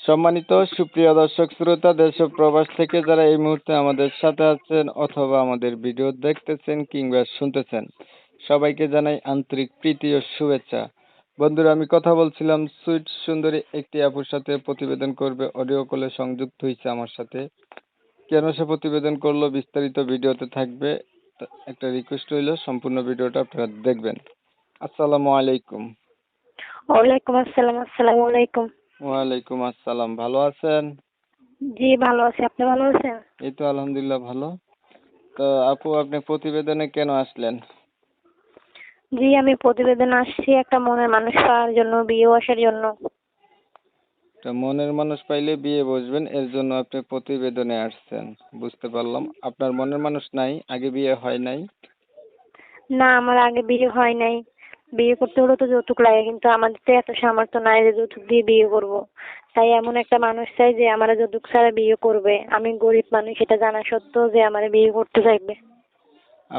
সম্মানিত সুপ্রিয় দর্শক শ্রোতা, দেশ ও প্রবাস থেকে যারা এই মুহূর্তে আমাদের সাথে আছেন অথবা আমাদের ভিডিও দেখতেছেন কিংবা শুনতেছেন, সবাইকে জানাই আন্তরিক প্রীতি ও শুভেচ্ছা। বন্ধুরা, আমি কথা বলছিলাম সুইট সুন্দরী একটি আপুর সাথে, প্রতিবেদন করবে, অডিও কলে সংযুক্ত হয়েছে আমার সাথে। কেন সে প্রতিবেদন করলো বিস্তারিত ভিডিওতে থাকবে। একটা রিকোয়েস্ট রইল, সম্পূর্ণ ভিডিওটা আপনারা দেখবেন। আসসালামু আলাইকুম। ওয়ালাইকুম আসসালাম। আসসালামু আলাইকুম। ওয়ালাইকুম আসসালাম। ভালো আছেন? জি ভালো আছি, আপনি ভালো আছেন? এই তো আলহামদুলিল্লাহ ভালো। তো আপু, আপনি প্রতিবেদনে কেন আসলেন? জি আমি প্রতিবেদন আসছি একটা মনের মানুষ পাওয়ার জন্য, বিয়ে বসার জন্য। তো মনের মানুষ পাইলে বিয়ে বসবেন, এর জন্য আপনি প্রতিবেদনে আসছেন। বুঝতে পারলাম। আপনার মনের মানুষ নাই, আগে বিয়ে হয় নাই? না, আমার আগে বিয়ে হয় নাই। বিয়ে করতে হলে তো যৌতুক লাগে, কিন্তু আমাদের তো এত সামর্থ্য নাই যে যৌতুক দিয়ে বিয়ে করব। তাই এমন একটা মানুষ চাই যে আমার যৌতুক ছাড়া বিয়ে করবে। আমি গরিব মানুষ, এটা জানা সত্ত্বেও যে আমার বিয়ে করতে চাইবে।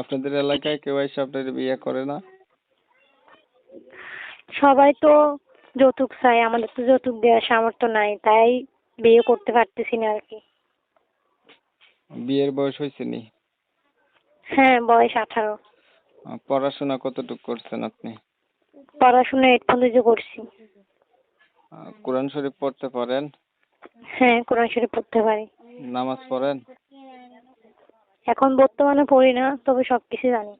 আপনাদের এলাকায় কেউ এসে আপনার বিয়ে করে না? সবাই তো যৌতুক চাই, আমাদের তো যৌতুক দেওয়ার সামর্থ্য নাই, তাই বিয়ে করতে পারতেছি না আর কি। বিয়ের বয়স হয়েছে নি? হ্যাঁ, বয়স 18। পড়াশোনা কতটুকু করছেন আপনি? পড়াশোনা 8 পর্যন্ত করছি। কোরআন শরীফ পড়তে পারেন? হ্যাঁ, কোরআন শরীফ পড়তে পারি। নামাজ পড়েন? এখন বর্তমানে পড়ি না, তবে সবকিছু জানি।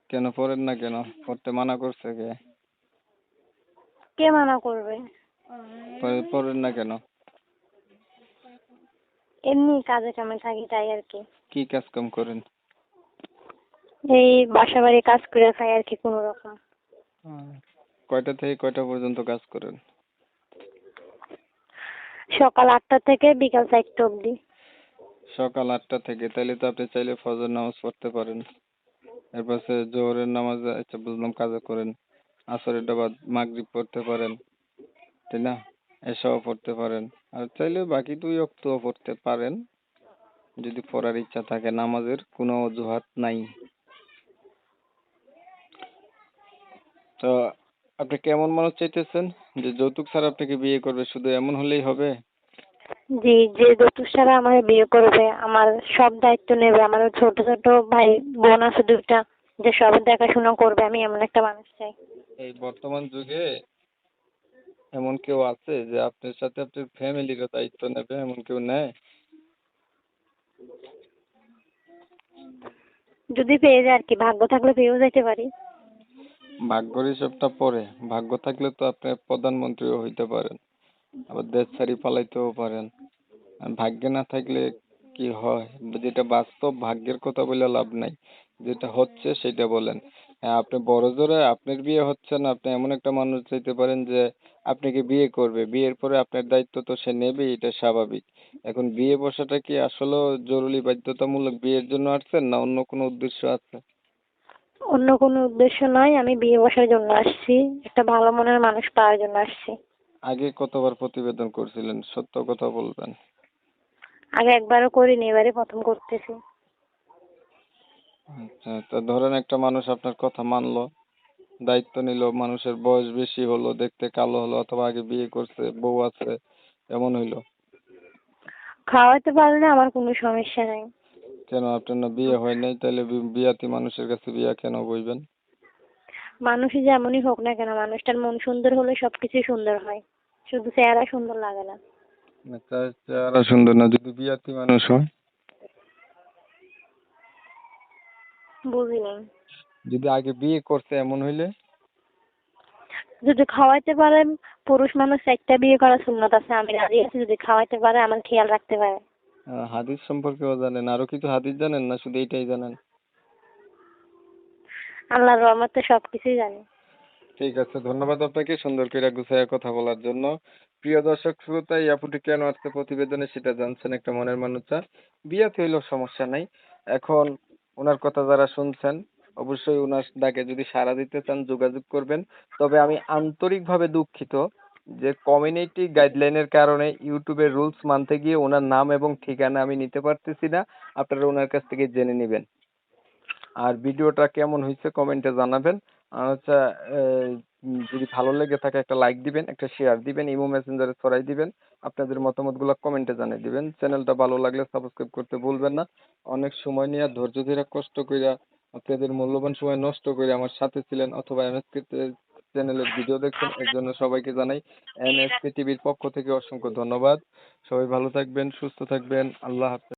কেন পড়েন না কেন? পড়তে মানা করছে কে? কে মানা করবে? পড়েন না কেন? এমনি কাজে কামে থাকি, তাই আর কি। কি কাজ কাম করেন? এই বাসা বাড়ি কাজ করে খাই আর কি, কোনো রকম। কয়টা থেকে কয়টা পর্যন্ত কাজ করেন? সকাল 8টা থেকে বিকাল 4টা অবধি। সকাল 8টা থেকে, তাহলে তো আপনি চাইলে ফজর নামাজ পড়তে পারেন। এরপর জোহরের নামাজ, আচ্ছা বুঝলাম, কাজা করেন। আসরের বাদ মাগরিব পড়তে পারেন, তাই না? এসাও পড়তে পারেন। আর চাইলে বাকি 2 ওয়াক্তও পড়তে পারেন, যদি পড়ার ইচ্ছা থাকে। নামাজের কোনো অজুহাত নাই। তো আপনি কেমন মানুষ চাইতেছেন যে যৌতুক ছাড়া আপনাকে বিয়ে করবে? শুধু এমন হলেই হবে? জি, যে যৌতুক ছাড়া আমার বিয়ে করবে, আমার সব দায়িত্ব নেবে, আমার ছোট ছোট ভাই বোন আছে 2টা, যে সব দেখাশোনা করবে, আমি এমন একটা মানুষ চাই। এই বর্তমান যুগে এমন কেউ আছে যে আপনার সাথে আপনার ফ্যামিলিরও দায়িত্ব নেবে? এমন কেউ নেয়? যদি পেয়ে যায় আর কি, ভাগ্য থাকলে পেয়েও যাইতে পারি। ভাগ্যের হিসাবটা পরে। ভাগ্য থাকলে তো আপনি প্রধানমন্ত্রীও হইতে পারেন, আবার দেশ ছাড়ি পালাইতেও পারেন। আর ভাগ্যে না থাকলে কি হয়? যেটা বাস্তব, ভাগ্যের কথা বলে লাভ নাই। যেটা হচ্ছে সেটা বলেন। হ্যাঁ, আপনি বড় জোরে আপনার বিয়ে হচ্ছে না, আপনি এমন একটা মানুষ চাইতে পারেন যে আপনাকে বিয়ে করবে। বিয়ের পরে আপনার দায়িত্ব তো সে নেবেই, এটা স্বাভাবিক। এখন বিয়ে বসাটা কি আসলেও জরুরি বাধ্যতামূলক? বিয়ের জন্য আসছেন না অন্য কোনো উদ্দেশ্য আছে? অন্য কোনো উদ্দেশ্য নয়, আমি বিয়ে বসার জন্য আসছি, একটা ভালো মনের মানুষ পাওয়ার জন্য আসছি। আগে কতবার প্রতিবেদন করছিলেন? সত্য কথা বলবেন। আগে একবারও করিনি, এবারে প্রথম করতেছি। আচ্ছা, তো ধরেন একটা মানুষ আপনার কথা মানলো, দায়িত্ব নিল, মানুষের বয়স বেশি হলো, দেখতে কালো হলো, অথবা আগে বিয়ে করছে, বউ আছে, এমন হইলো, খাওয়াতে পারলে আমার কোনো সমস্যা নাই। কেন আপনার না বিয়ে হয় নাই? তাহলে বিয়াতি মানুষের কাছে বিয়া কেন বইবেন? মানুষই যেমনই হোক না কেন, মানুষটার মন সুন্দর হলে সবকিছুই সুন্দর হয়, শুধু চেহারা সুন্দর লাগে না। না, তার চেহারা সুন্দর না, যদি বিয়াতি মানুষ হয়? বুঝিনি। যদি আগে বিয়ে করছে এমন হইলে? যদি খাওয়াইতে পারে, পুরুষ মানুষ 4টা বিয়ে করার সুন্নত আছে, আমি রাজি আছি যদি খাওয়াইতে পারে, আমার খেয়াল রাখতে পারে। হাদিস সম্পর্কেও জানেন? আরো কিছু হাদিস জানেন না শুধু এইটাই জানেন? আল্লাহর রহমতে সবকিছুই জানি। ঠিক আছে, ধন্যবাদ আপনাকে সুন্দর করে গুছাইয়া কথা বলার জন্য। প্রিয় দর্শক শ্রোতা, এই আপুটি কেন আসছে প্রতিবেদনে সেটা জানছেন। একটা মনের মানুষ, বিয়াতে হইলেও সমস্যা নাই। এখন ওনার কথা যারা শুনছেন, অবশ্যই ওনার ডাকে যদি সাড়া দিতে চান যোগাযোগ করবেন। তবে আমি আন্তরিকভাবে দুঃখিত যে কমিউনিটি গাইডলাইনের কারণে ইউটিউবের রুলস মানতে গিয়ে ওনার নাম এবং ঠিকানা আমি নিতে পারতেছি না। আপনারা ওনার কাছ থেকে জেনে নেবেন। আর ভিডিওটা কেমন হয়েছে কমেন্টে জানাবেন। আচ্ছা, যদি ভালো লেগে থাকে একটা লাইক দিবেন, একটা শেয়ার দিবেন, ইমো মেসেঞ্জারে ছড়াই দিবেন, আপনাদের মতামতগুলো কমেন্টে জানিয়ে দিবেন। চ্যানেলটা ভালো লাগলে সাবস্ক্রাইব করতে ভুলবেন না। অনেক সময় নিয়ে ধৈর্য ধরে কষ্ট কইরা আপনাদের মূল্যবান সময় নষ্ট করে আমার সাথে ছিলেন অথবা এমএসকে চ্যানেলের ভিডিও দেখছেন, এর জন্য সবাইকে জানাই এমএসকে টিভির পক্ষ থেকে অসংখ্য ধন্যবাদ। সবাই ভালো থাকবেন, সুস্থ থাকবেন। আল্লাহ হাফেজ।